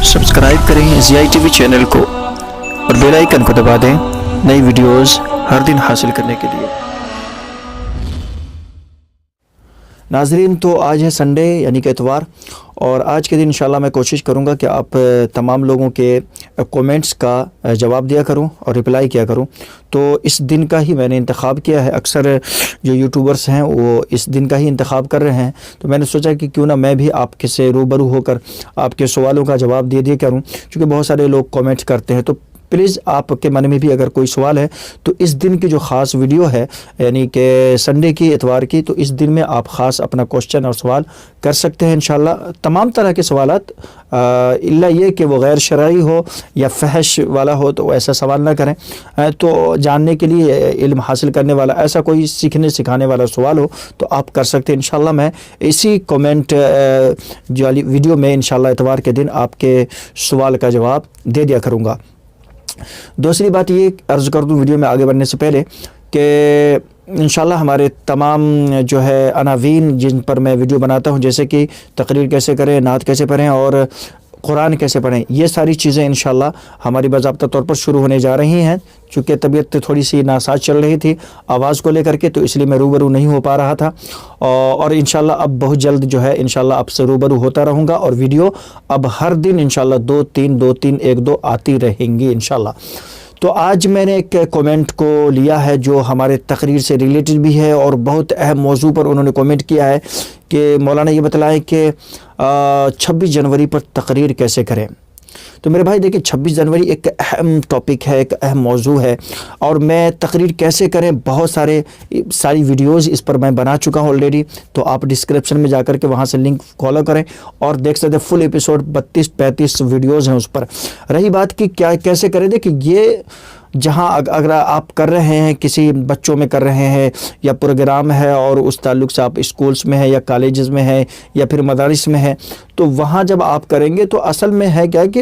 Subscribe करें ज़ियाई TV channel को और बेल आइकन को दबा दें नई वीडियोस हर दिन हासिल करने के लिए। नाज़रीन, तो आज है संडे यानी कि इतवार, और आज के दिन इंशाल्लाह मैं कोशिश करूंगा कि आप तमाम लोगों के कमेंट्स का जवाब दिया करूं और रिप्लाई किया करूं। तो इस दिन का ही मैंने इंतखाब किया है। अक्सर जो यूट्यूबर्स हैं वो इस दिन का ही इंतखाब कर रहे हैं, तो मैंने सोचा कि क्यों ना मैं भी आपके से रूबरू होकर आपके सवालों का जवाब दे दिया करूँ, क्योंकि बहुत सारे लोग कमेंट करते हैं। तो प्लीज़ आपके मन में भी अगर कोई सवाल है तो इस दिन की जो ख़ास वीडियो है यानी कि संडे की, इतवार की, तो इस दिन में आप ख़ास अपना क्वेश्चन और सवाल कर सकते हैं इंशाल्लाह। तमाम तरह के सवालात, इल्ला ये कि वो गैर शरई हो या फहश वाला हो तो ऐसा सवाल ना करें। तो जानने के लिए, इल्म हासिल करने वाला, ऐसा कोई सीखने सिखाने वाला सवाल हो तो आप कर सकते हैं। इंशाल्लाह मैं इसी कमेंट जो वाली वीडियो में इंशाल्लाह इतवार के दिन आपके सवाल का जवाब दे दिया करूँगा। दूसरी बात ये अर्ज़ कर दूँ वीडियो में आगे बढ़ने से पहले कि इंशाल्लाह हमारे तमाम जो है अनावीन जिन पर मैं वीडियो बनाता हूँ, जैसे कि तकरीर कैसे करें, नात कैसे पढ़ें और कुरान कैसे पढ़ें, ये सारी चीज़ें इंशाल्लाह हमारी बाज़ाब्ता तौर पर शुरू होने जा रही हैं। चूँकि तबीयत थोड़ी सी नासाज चल रही थी आवाज़ को लेकर के, तो इसलिए मैं रूबरू नहीं हो पा रहा था, और इंशाल्लाह अब बहुत जल्द जो है इंशाल्लाह आपसे रूबरू होता रहूँगा, और वीडियो अब हर दिन इंशाल्लाह 2-3 1-2 आती रहेंगी इंशाल्लाह। तो आज मैंने एक कमेंट को लिया है जो हमारे तकरीर से रिलेटेड भी है, और बहुत अहम मौजू पर उन्होंने कमेंट किया है कि मौलाना ये बताएं कि 26 जनवरी पर तकरीर कैसे करें। तो मेरे भाई देखिए, 26 जनवरी एक अहम टॉपिक है, एक अहम मौजू है, और मैं तकरीर कैसे करें बहुत सारी वीडियोज़ इस पर मैं बना चुका हूँ ऑलरेडी। तो आप डिस्क्रिप्शन में जाकर के वहाँ से लिंक फॉलो करें और देख सकते हैं फुल एपिसोड 32-35 वीडियोज़ हैं उस पर। रही बात कि क्या कैसे करें, देखिए ये जहाँ अगर आप कर रहे हैं, किसी बच्चों में कर रहे हैं या प्रोग्राम है और उस ताल्लुक़ से आप स्कूल्स में है या कॉलेजेस में है या फिर मदारिस में है, तो वहाँ जब आप करेंगे तो असल में है क्या कि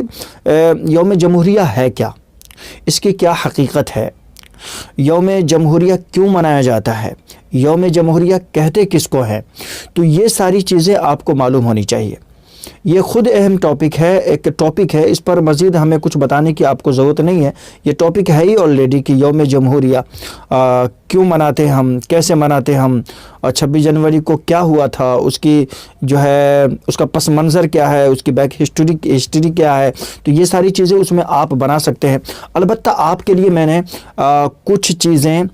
यौम जमहूरिया है क्या, इसकी क्या हकीकत है, यौम जमहूरिया क्यों मनाया जाता है, यौम जमहूरिया कहते किसको है, तो ये सारी चीज़ें आपको मालूम होनी चाहिए। ये ख़ुद अहम टॉपिक है, एक टॉपिक है, इस पर मज़ीद हमें कुछ बताने की आपको ज़रूरत नहीं है। ये टॉपिक है ही ऑलरेडी कि यौम जमहूरिया क्यों मनाते हैं हम, कैसे मनाते हैं हम, और 26 जनवरी को क्या हुआ था, उसकी जो है उसका पस मंज़र क्या है, उसकी बैक हिस्ट्री क्या है, तो ये सारी चीज़ें उसमें आप बना सकते हैं। अलबत्ता आपके लिए मैंने कुछ चीज़ें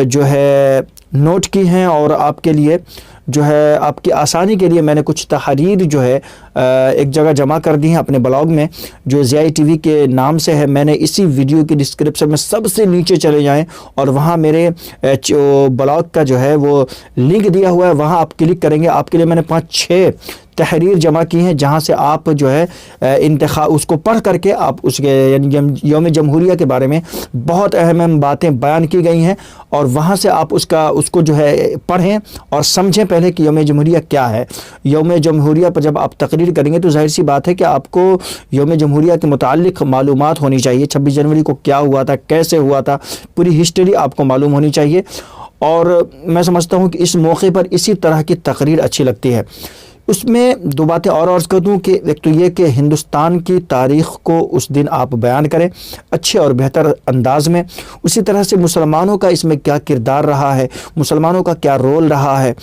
जो है नोट की हैं, और आपके लिए जो है आपकी आसानी के लिए मैंने कुछ तहरीर जो है एक जगह जमा कर दी हैं अपने ब्लॉग में, जो ज़ियाई टीवी के नाम से है। मैंने इसी वीडियो की डिस्क्रिप्शन में सबसे नीचे चले जाएं और वहाँ मेरे ब्लॉग का जो है वो लिंक दिया हुआ है, वहाँ आप क्लिक करेंगे। आपके लिए मैंने 5-6 तहरीर जमा की हैं, जहाँ से आप जो है उसको पढ़ करके आप उसके यानी यौम जमहूरिया के बारे में बहुत अहम बातें बयान की गई हैं, और वहाँ से आप उसको जो है पढ़ें और समझें पहले कि यौम जमहूरिया क्या है। यौम जमहूरिया पर जब आप तकरीर करेंगे तो जाहिर सी बात है कि आपको यौम जमहूरिया के मुताल्लिक़ मालूमात होनी चाहिए। 26 जनवरी को क्या हुआ था, कैसे हुआ था, पूरी हिस्ट्री आपको मालूम होनी चाहिए। और मैं समझता हूँ कि इस मौके पर इसी तरह की तकरीर अच्छी लगती है। उसमें 2 बातें और अर्ज़ कर दूँ कि एक तो ये कि हिंदुस्तान की तारीख़ को उस दिन आप बयान करें अच्छे और बेहतर अंदाज में। उसी तरह से मुसलमानों का इसमें क्या किरदार रहा है, मुसलमानों का क्या रोल रहा है,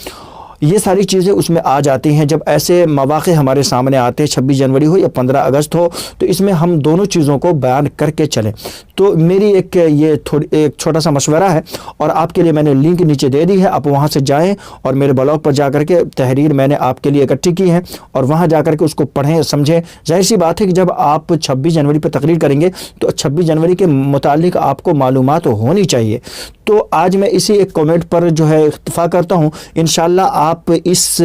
ये सारी चीज़ें उसमें आ जाती हैं। जब ऐसे मौक़े हमारे सामने आते हैं, 26 जनवरी हो या 15 अगस्त हो, तो इसमें हम दोनों चीज़ों को बयान करके चलें। तो मेरी एक छोटा सा मशवरा है, और आपके लिए मैंने लिंक नीचे दे दी है, आप वहाँ से जाएं और मेरे ब्लॉग पर जा कर के तहरीर मैंने आपके लिए इकट्ठी की है, और वहाँ जा कर के उसको पढ़ें, समझें। जाहिर सी बात है कि जब आप 26 जनवरी पर तकरीर करेंगे तो 26 जनवरी के मुताल्लिक़ आपको मालूमात होनी चाहिए। तो आज मैं इसी एक कमेंट पर जो है इत्तफ़ा करता हूँ। इंशाल्लाह आप इस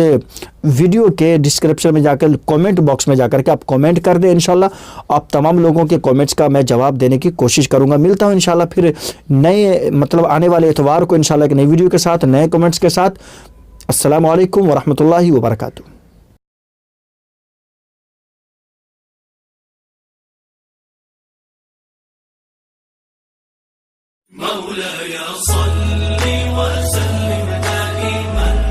वीडियो के डिस्क्रिप्शन में जाकर कमेंट बॉक्स में जाकर के आप कमेंट कर दें। इंशाल्लाह आप तमाम लोगों के कमेंट्स का मैं जवाब देने की कोशिश करूंगा। मिलता हूं इंशाल्लाह फिर नए आने वाले इतवार को इंशाल्लाह एक नई वीडियो के साथ, नए कमेंट्स के साथ। अस्सलामु अलैकुम वरहमतुल्लाहि वबरकातुहू। مولاي صل وسلم دائما